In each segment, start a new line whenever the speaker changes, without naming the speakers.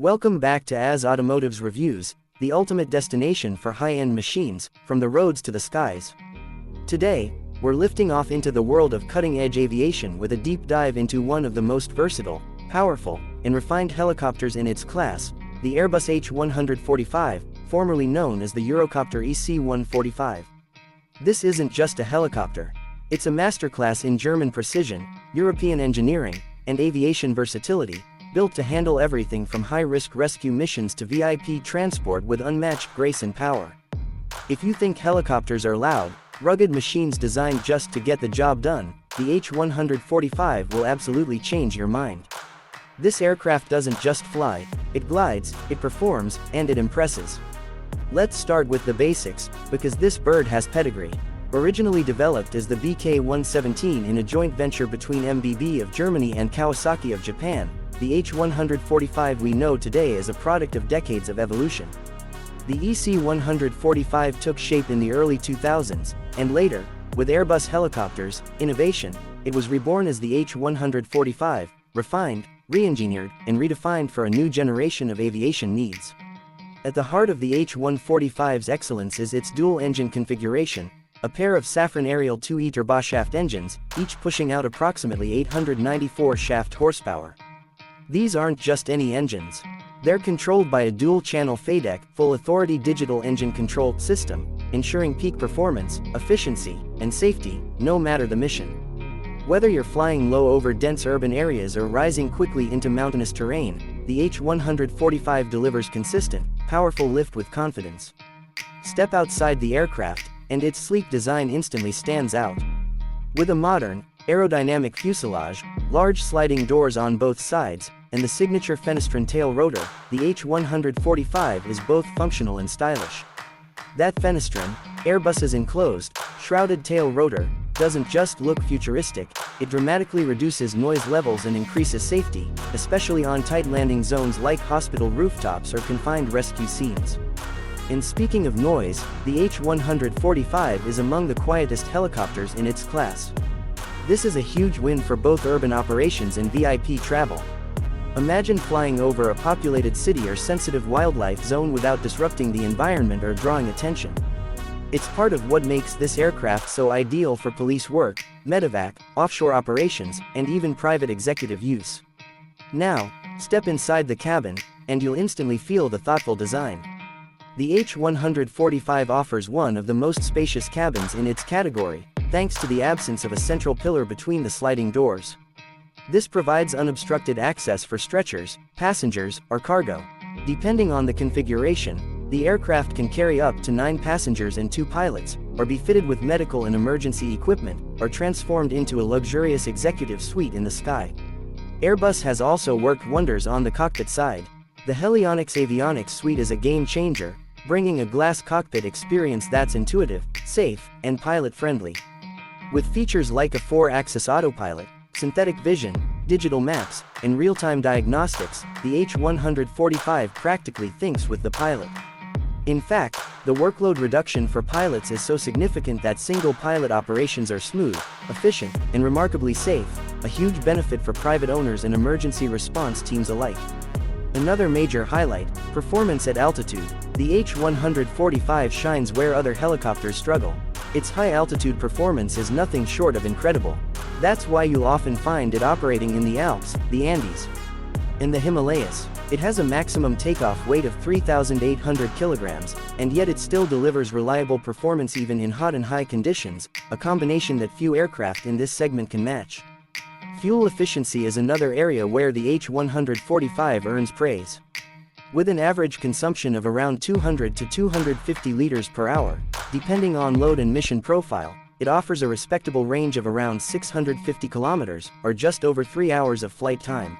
Welcome back to AS Automotives Reviews, the ultimate destination for high-end machines, from the roads to the skies. Today, we're lifting off into the world of cutting-edge aviation with a deep dive into one of the most versatile, powerful, and refined helicopters in its class, the Airbus H145, formerly known as the Eurocopter EC145. This isn't just a helicopter. It's a masterclass in German precision, European engineering, and aviation versatility, built to handle everything from high-risk rescue missions to VIP transport with unmatched grace and power. If you think helicopters are loud, rugged machines designed just to get the job done, the H145 will absolutely change your mind. This aircraft doesn't just fly, it glides, it performs, and it impresses. Let's start with the basics, because this bird has pedigree. Originally developed as the BK-117 in a joint venture between MBB of Germany and Kawasaki of Japan, the H145 we know today is a product of decades of evolution. The EC145 took shape in the early 2000s, and later, with Airbus helicopters, innovation, it was reborn as the H145, refined, re-engineered, and redefined for a new generation of aviation needs. At the heart of the H145's excellence is its dual-engine configuration, a pair of Safran Arriel 2E turboshaft engines, each pushing out approximately 894 shaft horsepower. These aren't just any engines. They're controlled by a dual-channel FADEC, full-authority digital engine control system, ensuring peak performance, efficiency, and safety, no matter the mission. Whether you're flying low over dense urban areas or rising quickly into mountainous terrain, the H145 delivers consistent, powerful lift with confidence. Step outside the aircraft, and its sleek design instantly stands out. With a modern, aerodynamic fuselage, large sliding doors on both sides, and the signature Fenestron tail rotor, the H145 is both functional and stylish. That Fenestron, Airbus's enclosed, shrouded tail rotor, doesn't just look futuristic, it dramatically reduces noise levels and increases safety, especially on tight landing zones like hospital rooftops or confined rescue scenes. And speaking of noise, the H145 is among the quietest helicopters in its class. This is a huge win for both urban operations and VIP travel. Imagine flying over a populated city or sensitive wildlife zone without disrupting the environment or drawing attention. It's part of what makes this aircraft so ideal for police work, medevac, offshore operations, and even private executive use. Now, step inside the cabin, and you'll instantly feel the thoughtful design. The H145 offers one of the most spacious cabins in its category, thanks to the absence of a central pillar between the sliding doors. This provides unobstructed access for stretchers, passengers, or cargo. Depending on the configuration, the aircraft can carry up to 9 passengers and 2 pilots, or be fitted with medical and emergency equipment, or transformed into a luxurious executive suite in the sky. Airbus has also worked wonders on the cockpit side. The Helionix avionics suite is a game-changer, bringing a glass cockpit experience that's intuitive, safe, and pilot-friendly. With features like a 4-axis autopilot, synthetic vision, digital maps, and real-time diagnostics, the H145 practically thinks with the pilot. In fact, the workload reduction for pilots is so significant that single-pilot operations are smooth, efficient, and remarkably safe, a huge benefit for private owners and emergency response teams alike. Another major highlight, performance at altitude. The H145 shines where other helicopters struggle. Its high-altitude performance is nothing short of incredible. That's why you'll often find it operating in the Alps, the Andes, and the Himalayas. It has a maximum takeoff weight of 3,800 kilograms, and yet it still delivers reliable performance even in hot and high conditions, a combination that few aircraft in this segment can match. Fuel efficiency is another area where the H145 earns praise. With an average consumption of around 200 to 250 liters per hour, depending on load and mission profile, it offers a respectable range of around 650 kilometers, or just over 3 hours of flight time.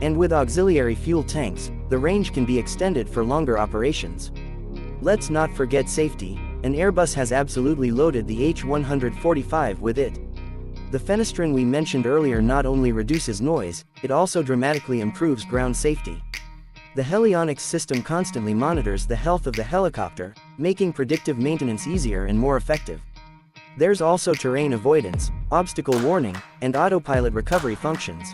And with auxiliary fuel tanks, the range can be extended for longer operations. Let's not forget safety, and Airbus has absolutely loaded the H145 with it. The Fenestron we mentioned earlier not only reduces noise, it also dramatically improves ground safety. The Helionix system constantly monitors the health of the helicopter, making predictive maintenance easier and more effective. There's also terrain avoidance, obstacle warning, and autopilot recovery functions.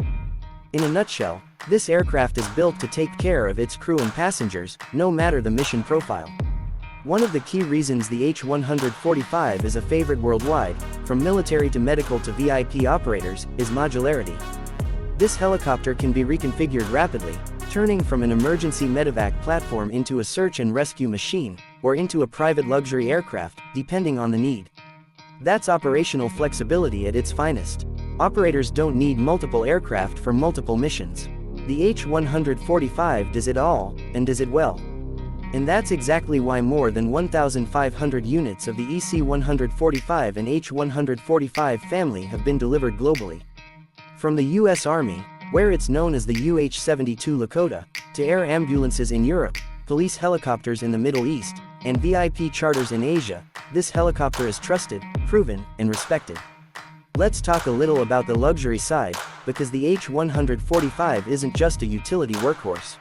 In a nutshell, This aircraft is built to take care of its crew and passengers, no matter the mission profile. One of the key reasons the H145 is a favorite worldwide, from military to medical to VIP operators, is modularity. This helicopter can be reconfigured rapidly, turning from an emergency medevac platform into a search and rescue machine, or into a private luxury aircraft, depending on the need. That's operational flexibility at its finest. Operators don't need multiple aircraft for multiple missions. The H145 does it all, and does it well. And that's exactly why more than 1,500 units of the EC145 and H145 family have been delivered globally. From the US Army, where it's known as the UH-72 Lakota, to air ambulances in Europe, police helicopters in the Middle East, and VIP charters in Asia, this helicopter is trusted, proven, and respected. Let's talk a little about the luxury side, because the H145 isn't just a utility workhorse.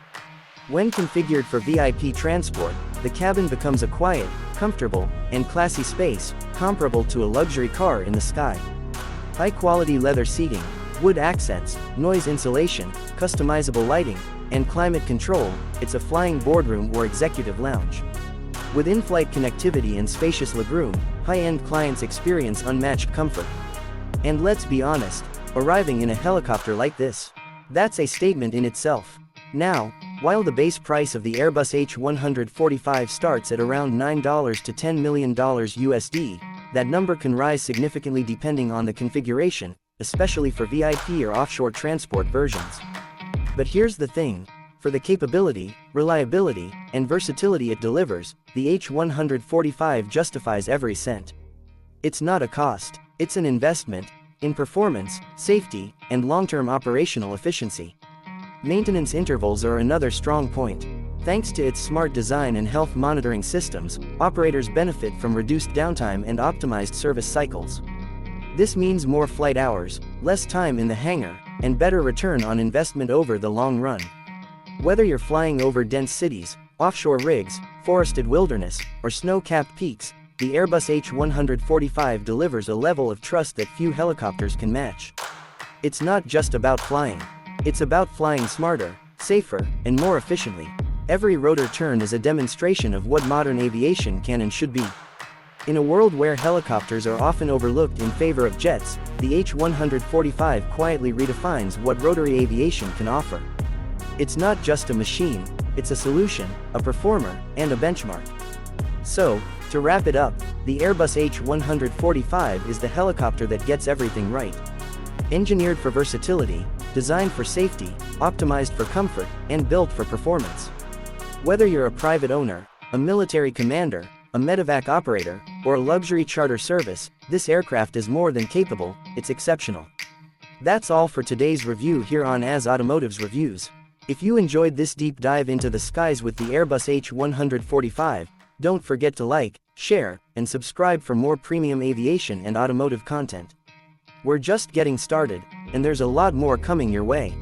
When configured for VIP transport, the cabin becomes a quiet, comfortable, and classy space, comparable to a luxury car in the sky. High-quality leather seating, wood accents, noise insulation, customizable lighting, and climate control, it's a flying boardroom or executive lounge. With in-flight connectivity and spacious legroom, high-end clients experience unmatched comfort. And let's be honest, arriving in a helicopter like this, that's a statement in itself. Now, while the base price of the Airbus H145 starts at around $9 to $10 million USD, that number can rise significantly depending on the configuration, especially for VIP or offshore transport versions. But here's the thing. For the capability, reliability, and versatility it delivers, the H145 justifies every cent. It's not a cost, it's an investment, in performance, safety, and long-term operational efficiency. Maintenance intervals are another strong point. Thanks to its smart design and health monitoring systems, operators benefit from reduced downtime and optimized service cycles. This means more flight hours, less time in the hangar, and better return on investment over the long run. Whether you're flying over dense cities, offshore rigs, forested wilderness, or snow-capped peaks, the Airbus H145 delivers a level of trust that few helicopters can match. It's not just about flying. It's about flying smarter, safer, and more efficiently. Every rotor turn is a demonstration of what modern aviation can and should be. In a world where helicopters are often overlooked in favor of jets, the H145 quietly redefines what rotary aviation can offer. It's not just a machine, it's a solution, a performer, and a benchmark. So, to wrap it up, the Airbus H145 is the helicopter that gets everything right. Engineered for versatility, designed for safety, optimized for comfort, and built for performance. Whether you're a private owner, a military commander, a medevac operator, or a luxury charter service, this aircraft is more than capable, it's exceptional. That's all for today's review here on AS Automotives Reviews. If you enjoyed this deep dive into the skies with the Airbus H145, don't forget to like, share, and subscribe for more premium aviation and automotive content. We're just getting started, and there's a lot more coming your way.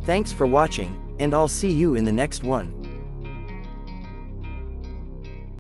Thanks for watching, and I'll see you in the next one.